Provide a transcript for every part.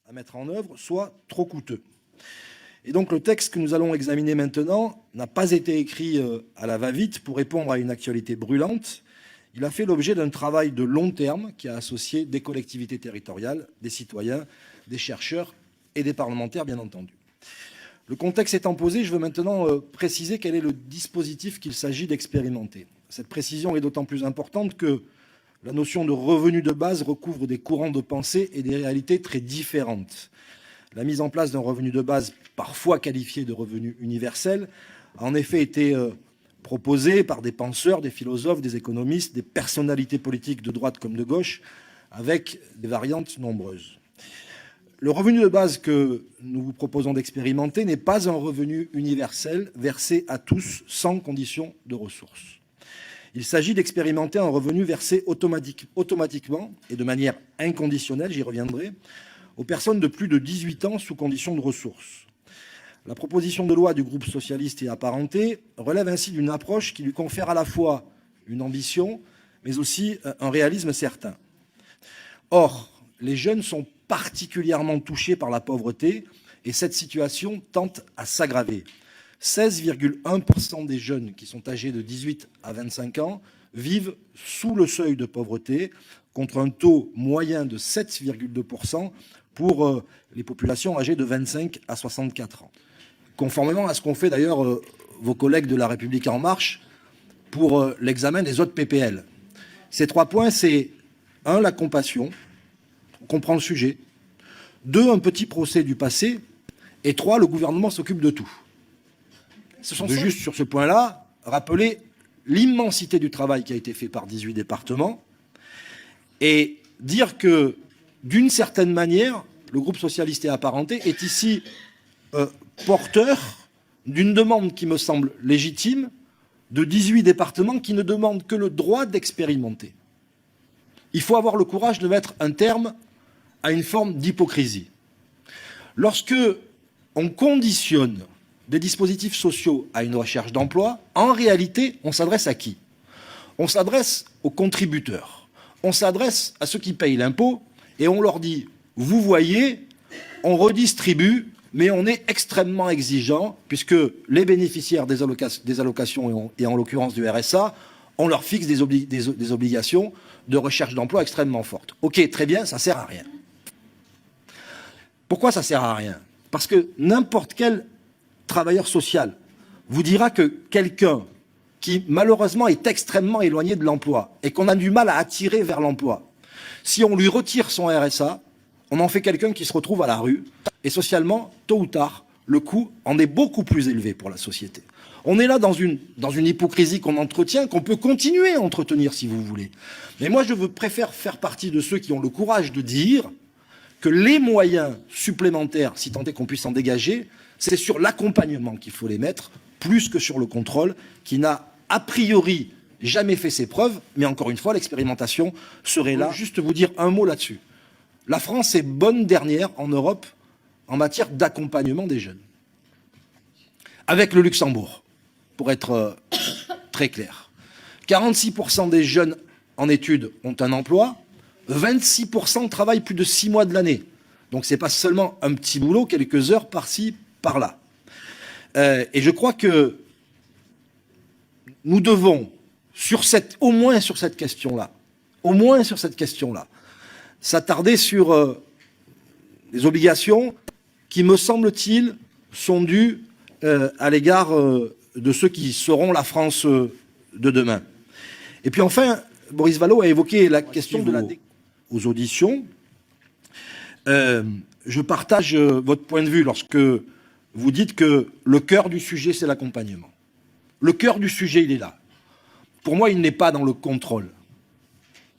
à mettre en œuvre, soit trop coûteux. Et donc le texte que nous allons examiner maintenant n'a pas été écrit à la va-vite pour répondre à une actualité brûlante. Il a fait l'objet d'un travail de long terme qui a associé des collectivités territoriales, des citoyens, des chercheurs et des parlementaires, bien entendu. Le contexte étant posé, je veux maintenant préciser quel est le dispositif qu'il s'agit d'expérimenter. Cette précision est d'autant plus importante que la notion de revenu de base recouvre des courants de pensée et des réalités très différentes. La mise en place d'un revenu de base, parfois qualifié de revenu universel, a en effet été proposée par des penseurs, des philosophes, des économistes, des personnalités politiques de droite comme de gauche, avec des variantes nombreuses. Le revenu de base que nous vous proposons d'expérimenter n'est pas un revenu universel versé à tous sans condition de ressources. Il s'agit d'expérimenter un revenu versé automatiquement et de manière inconditionnelle, j'y reviendrai, aux personnes de plus de 18 ans sous condition de ressources. La proposition de loi du groupe socialiste et apparenté relève ainsi d'une approche qui lui confère à la fois une ambition, mais aussi un réalisme certain. Or, les jeunes sont particulièrement touchés par la pauvreté et cette situation tente à s'aggraver. 16,1% des jeunes qui sont âgés de 18 à 25 ans vivent sous le seuil de pauvreté, contre un taux moyen de 7,2% pour les populations âgées de 25 à 64 ans. Conformément à ce qu'ont fait d'ailleurs vos collègues de La République En Marche pour l'examen des autres PPL. Ces 3 points, c'est 1, la compassion, on comprend le sujet, 2, un petit procès du passé, et 3, le gouvernement s'occupe de tout. Je veux juste sur ce point-là rappeler l'immensité du travail qui a été fait par 18 départements et dire que, d'une certaine manière, le groupe socialiste et apparenté est ici porteur d'une demande qui me semble légitime de 18 départements qui ne demandent que le droit d'expérimenter. Il faut avoir le courage de mettre un terme à une forme d'hypocrisie. Lorsque on conditionne des dispositifs sociaux à une recherche d'emploi, en réalité, on s'adresse à qui? On s'adresse aux contributeurs. On s'adresse à ceux qui payent l'impôt et on leur dit, vous voyez, on redistribue, mais on est extrêmement exigeant puisque les bénéficiaires des allocations et en l'occurrence du RSA, on leur fixe des obligations de recherche d'emploi extrêmement fortes. Ok, très bien, ça sert à rien. Pourquoi ça sert à rien? Parce que n'importe quel travailleur social vous dira que quelqu'un qui malheureusement est extrêmement éloigné de l'emploi et qu'on a du mal à attirer vers l'emploi, si on lui retire son RSA, on en fait quelqu'un qui se retrouve à la rue et socialement, tôt ou tard, le coût en est beaucoup plus élevé pour la société. On est là dans une hypocrisie qu'on entretient, qu'on peut continuer à entretenir si vous voulez. Mais moi, préfère faire partie de ceux qui ont le courage de dire que les moyens supplémentaires, si tant est qu'on puisse en dégager, c'est sur l'accompagnement qu'il faut les mettre, plus que sur le contrôle, qui n'a a priori jamais fait ses preuves, mais encore une fois, l'expérimentation serait là. Juste vous dire un mot là-dessus. La France est bonne dernière en Europe en matière d'accompagnement des jeunes. Avec le Luxembourg, pour être très clair. 46% des jeunes en études ont un emploi, 26% travaillent plus de 6 mois de l'année. Donc ce n'est pas seulement un petit boulot, quelques heures par-ci, par-là. Et je crois que nous devons, au moins sur cette question-là, s'attarder sur les obligations qui, me semble-t-il, sont dues à l'égard de ceux qui seront la France de demain. Et puis enfin, Boris Vallaud a évoqué la question aux auditions. Je partage votre point de vue lorsque vous dites que le cœur du sujet, c'est l'accompagnement. Le cœur du sujet, il est là. Pour moi, il n'est pas dans le contrôle.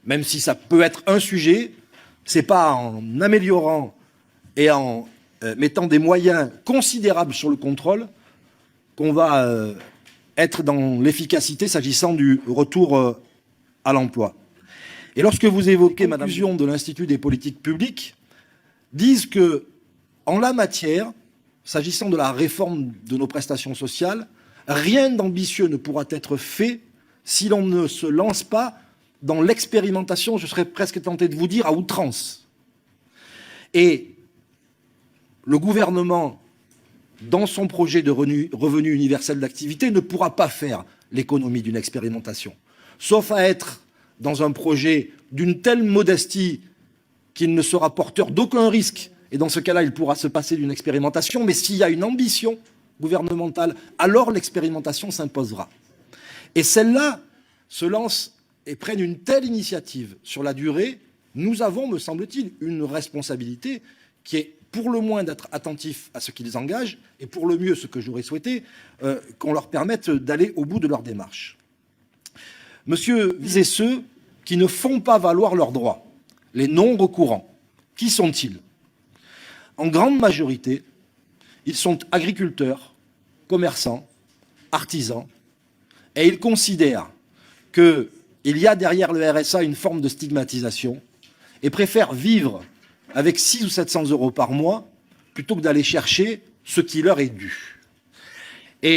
Même si ça peut être un sujet, c'est pas en améliorant et en mettant des moyens considérables sur le contrôle qu'on va être dans l'efficacité s'agissant du retour à l'emploi. Et lorsque vous évoquez, Madame, la de l'Institut des politiques publiques, disent que, en la matière, s'agissant de la réforme de nos prestations sociales, rien d'ambitieux ne pourra être fait si l'on ne se lance pas dans l'expérimentation, je serais presque tenté de vous dire, à outrance. Et le gouvernement, dans son projet de revenu universel d'activité, ne pourra pas faire l'économie d'une expérimentation, sauf à être dans un projet d'une telle modestie qu'il ne sera porteur d'aucun risque. Et dans ce cas-là, il pourra se passer d'une expérimentation. Mais s'il y a une ambition gouvernementale, alors l'expérimentation s'imposera. Et celle-là se lance et prenne une telle initiative sur la durée. Nous avons, me semble-t-il, une responsabilité qui est pour le moins d'être attentif à ce qu'ils engagent et pour le mieux, ce que j'aurais souhaité, qu'on leur permette d'aller au bout de leur démarche. Monsieur, visez ceux qui ne font pas valoir leurs droits, les non-recourants. Qui sont-ils? En grande majorité, ils sont agriculteurs, commerçants, artisans, et ils considèrent qu'il y a derrière le RSA une forme de stigmatisation et préfèrent vivre avec 600 ou 700 € par mois plutôt que d'aller chercher ce qui leur est dû.